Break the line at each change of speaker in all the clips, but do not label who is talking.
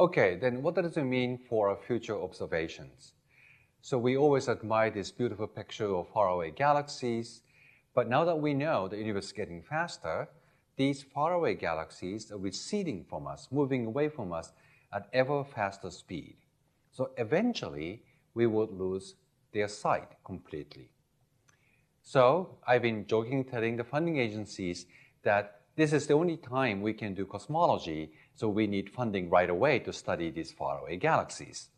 Okay, then what does it mean for our future observations? So we always admire this beautiful picture of faraway galaxies, but now that we know the universe is getting faster, these faraway galaxies are receding from us, moving away from us at ever faster speed. So eventually, we would lose their sight completely. So I've been jokingly telling the funding agencies that this is the only time we can do cosmology, so we need funding right away to study these faraway galaxies.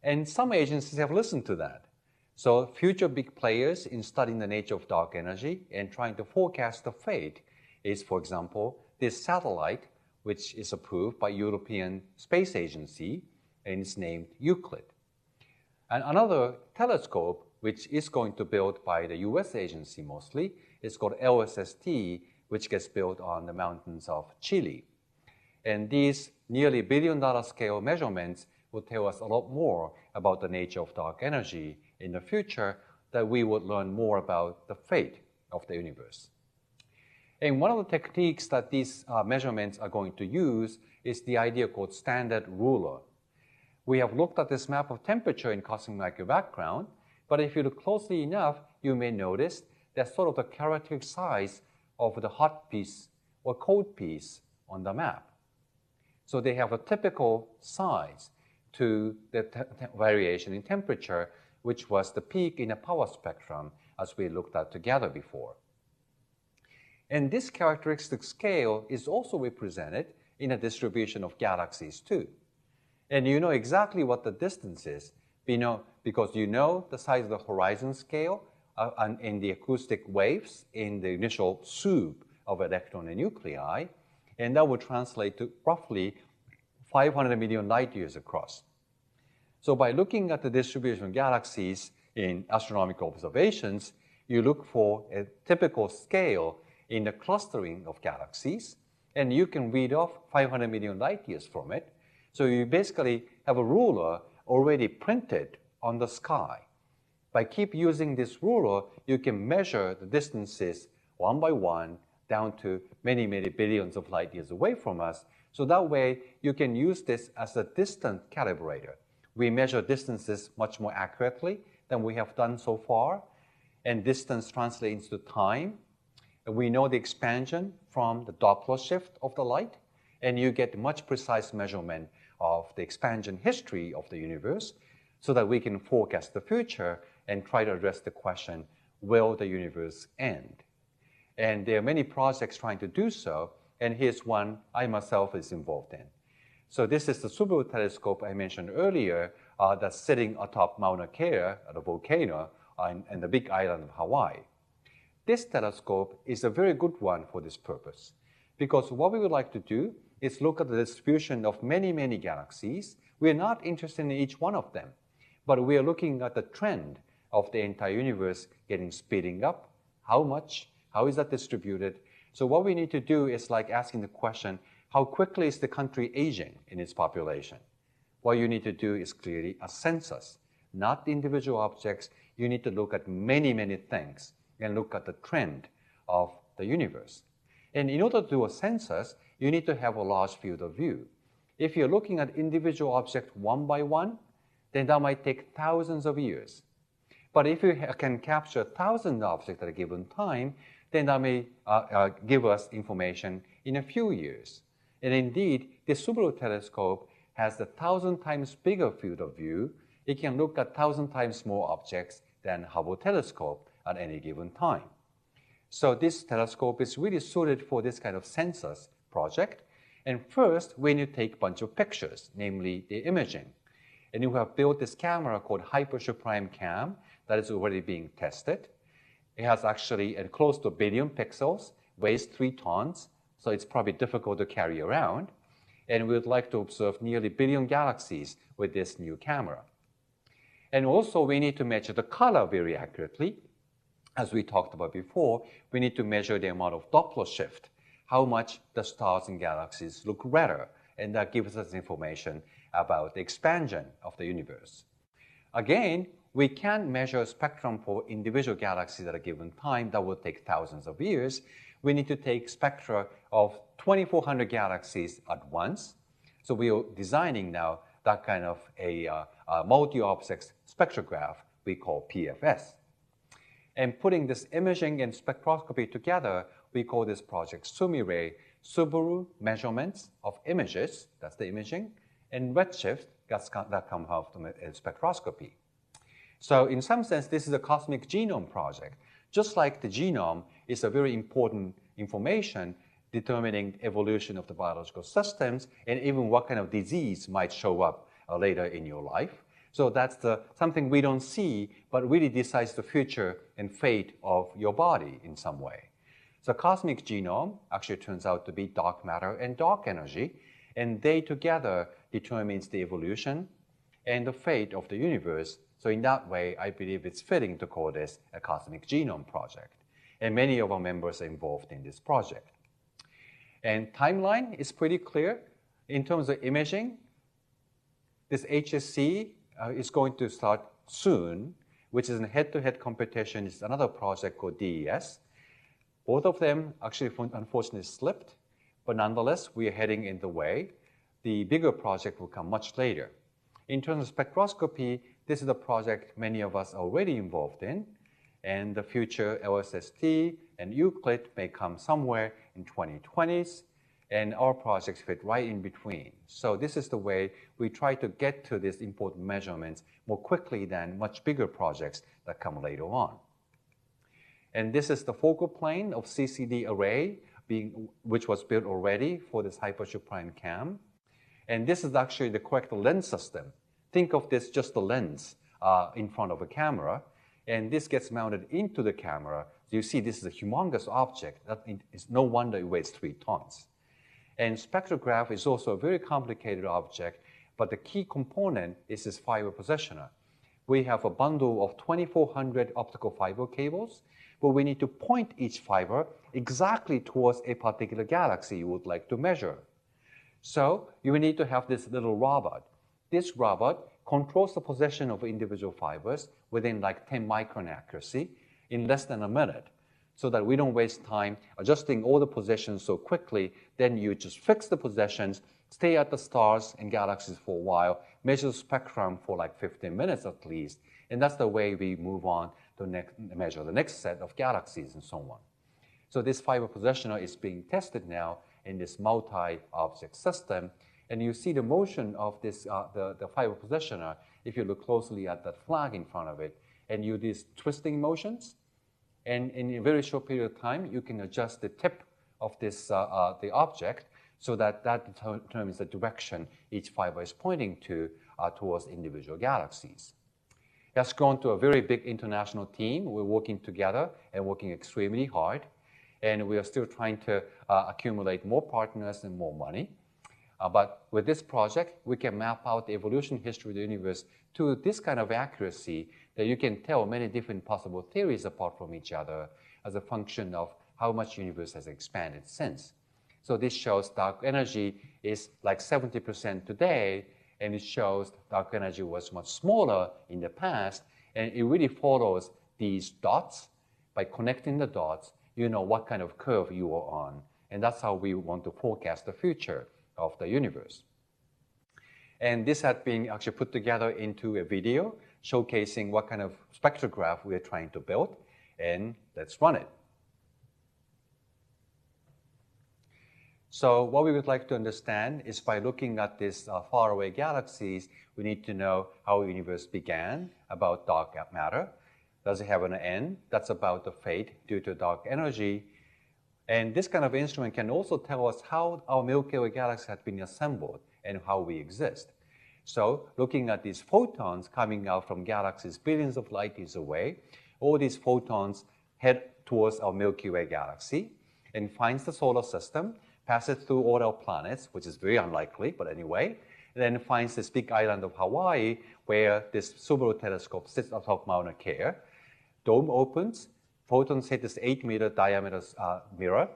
And some agencies have listened to that. So future big players in studying the nature of dark energy and trying to forecast the fate is, for example, this satellite, which is approved by European Space Agency, and is named Euclid. And another telescope, which is going to build by the US agency mostly, is called LSST, which gets built on the mountains of Chile. And these nearly billion-dollar scale measurements will tell us a lot more about the nature of dark energy in the future, that we would learn more about the fate of the universe. And one of the techniques that these measurements are going to use is the idea called standard ruler. We have looked at this map of temperature in cosmic microwave background, but if you look closely enough, you may notice that sort of the characteristic size of the hot piece or cold piece on the map. So they have a typical size to the variation in temperature, which was the peak in a power spectrum as we looked at together before. And this characteristic scale is also represented in a distribution of galaxies too. And you know exactly what the distance is, because you know the size of the horizon scale and in the acoustic waves in the initial soup of electron and nuclei, and that would translate to roughly 500 million light years across. So by looking at the distribution of galaxies in astronomical observations, you look for a typical scale in the clustering of galaxies, and you can read off 500 million light years from it. So you basically have a ruler already printed on the sky. By keep using this ruler, you can measure the distances one by one down to many, many billions of light years away from us. So that way, you can use this as a distance calibrator. We measure distances much more accurately than we have done so far, and distance translates to time. And we know the expansion from the Doppler shift of the light, and you get much precise measurement of the expansion history of the universe so that we can forecast the future and try to address the question, will the universe end? And there are many projects trying to do so, and here's one I myself is involved in. So this is the Subaru telescope I mentioned earlier that's sitting atop Mauna Kea, at a volcano, in the big island of Hawaii. This telescope is a very good one for this purpose, because what we would like to do is look at the distribution of many, many galaxies. We are not interested in each one of them, but we are looking at the trend of the entire universe speeding up. How much? How is that distributed? So what we need to do is like asking the question, how quickly is the country aging in its population? What you need to do is clearly a census, not the individual objects. You need to look at many, many things and look at the trend of the universe. And in order to do a census, you need to have a large field of view. If you're looking at individual objects one by one, then that might take thousands of years. But if you can capture 1,000 objects at a given time, then that may give us information in a few years. And indeed, the Subaru telescope has a 1,000 times bigger field of view. It can look at 1,000 times more objects than Hubble telescope at any given time. So this telescope is really suited for this kind of census project. And first, we need to take a bunch of pictures, namely the imaging. And we have built this camera called Hypershoot Prime Cam that is already being tested. It has actually close to 1 billion pixels, weighs 3 tons, so it's probably difficult to carry around. And we would like to observe nearly 1 billion galaxies with this new camera. And also, we need to measure the color very accurately. As we talked about before, we need to measure the amount of Doppler shift, how much the stars and galaxies look redder, and that gives us information about the expansion of the universe. Again, we can't measure a spectrum for individual galaxies at a given time. That will take thousands of years. We need to take spectra of 2,400 galaxies at once. So we are designing now that kind of a multi-object spectrograph we call PFS. And putting this imaging and spectroscopy together, we call this project SUMIRE, Subaru Measurements of Images, that's the imaging, and redshift, that comes out from spectroscopy. So in some sense, this is a cosmic genome project. Just like the genome is a very important information determining evolution of the biological systems and even what kind of disease might show up later in your life. So that's something we don't see, but really decides the future and fate of your body in some way. So cosmic genome actually turns out to be dark matter and dark energy, and they together determines the evolution and the fate of the universe. So in that way, I believe it's fitting to call this a cosmic genome project. And many of our members are involved in this project. And timeline is pretty clear. In terms of imaging, this HSC is going to start soon, which is a head-to-head competition. It's another project called DES. Both of them actually unfortunately slipped, but nonetheless, we are heading in the way. The bigger project will come much later. In terms of spectroscopy, this is a project many of us are already involved in, and the future LSST and Euclid may come somewhere in 2020s, and our projects fit right in between. So this is the way we try to get to these important measurements more quickly than much bigger projects that come later on. And this is the focal plane of CCD array, which was built already for this Hypertube Prime Cam. And this is actually the correct lens system. Think of this just the lens in front of a camera, and this gets mounted into the camera. So you see this is a humongous object. It's no wonder it weighs 3 tons. And spectrograph is also a very complicated object, but the key component is this fiber positioner. We have a bundle of 2,400 optical fiber cables, but we need to point each fiber exactly towards a particular galaxy you would like to measure. So you need to have this little robot. This robot controls the position of individual fibers within like 10 micron accuracy in less than a minute, so that we don't waste time adjusting all the positions so quickly. Then you just fix the positions, stay at the stars and galaxies for a while, measure the spectrum for like 15 minutes at least, and that's the way we move on to measure the next set of galaxies and so on. So this fiber positioner is being tested now in this multi-object system, and you see the motion of this the fiber positioner if you look closely at that flag in front of it, and you do these twisting motions, and in a very short period of time you can adjust the tip of this the object so that determines the direction each fiber is pointing to towards individual galaxies. That's grown to a very big international team. We're working together and working extremely hard, and we are still trying to accumulate more partners and more money. But with this project, we can map out the evolution history of the universe to this kind of accuracy that you can tell many different possible theories apart from each other as a function of how much the universe has expanded since. So this shows dark energy is like 70% today, and it shows dark energy was much smaller in the past, and it really follows these dots. By connecting the dots, you know what kind of curve you are on, and that's how we want to forecast the future of the universe. And this had been actually put together into a video showcasing what kind of spectrograph we are trying to build, and let's run it. So what we would like to understand is by looking at these faraway galaxies, we need to know how the universe began, about dark matter. Does it have an end? That's about the fate due to dark energy. And this kind of instrument can also tell us how our Milky Way galaxy has been assembled and how we exist. So looking at these photons coming out from galaxies billions of light years away, all these photons head towards our Milky Way galaxy and finds the solar system, passes through all our planets, which is very unlikely, but anyway, then finds this big island of Hawaii where this Subaru telescope sits atop Mauna Kea. Dome opens, photons hit this 8-meter diameter mirror,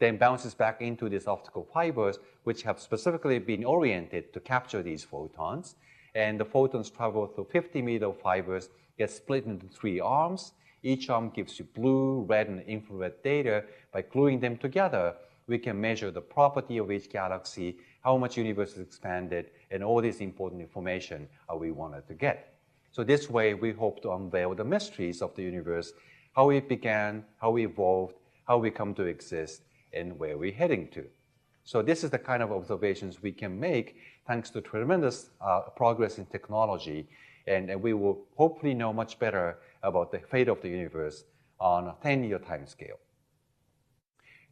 then bounces back into these optical fibers, which have specifically been oriented to capture these photons. And the photons travel through 50-meter fibers, get split into 3 arms. Each arm gives you blue, red, and infrared data. By gluing them together, we can measure the property of each galaxy, how much universe is expanded, and all this important information we wanted to get. So this way, we hope to unveil the mysteries of the universe, how it began, how it evolved, how we come to exist, and where we're heading to. So this is the kind of observations we can make thanks to tremendous progress in technology, and we will hopefully know much better about the fate of the universe on a 10-year time scale.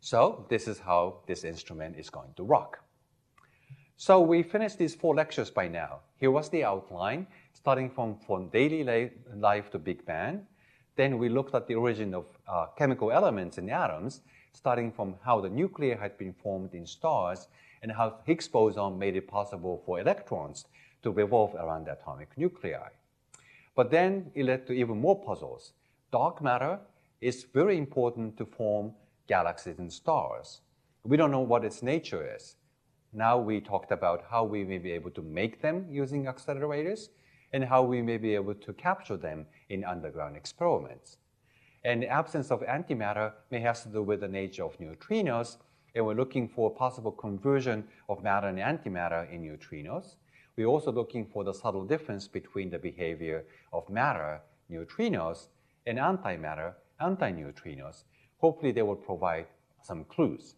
So this is how this instrument is going to rock. So we finished these 4 lectures by now. Here was the outline, starting from daily life to Big Bang. Then we looked at the origin of chemical elements in atoms, starting from how the nuclei had been formed in stars and how Higgs boson made it possible for electrons to revolve around the atomic nuclei. But then it led to even more puzzles. Dark matter is very important to form galaxies and stars. We don't know what its nature is. Now we talked about how we may be able to make them using accelerators and how we may be able to capture them in underground experiments. And the absence of antimatter may have to do with the nature of neutrinos, and we're looking for possible conversion of matter and antimatter in neutrinos. We're also looking for the subtle difference between the behavior of matter, neutrinos, and antimatter, antineutrinos. Hopefully they will provide some clues.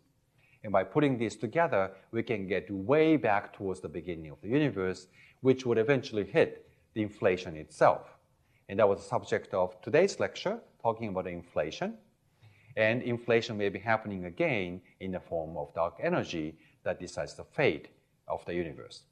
And by putting these together, we can get way back towards the beginning of the universe, which would eventually hit the inflation itself. And that was the subject of today's lecture, talking about inflation. And inflation may be happening again in the form of dark energy that decides the fate of the universe.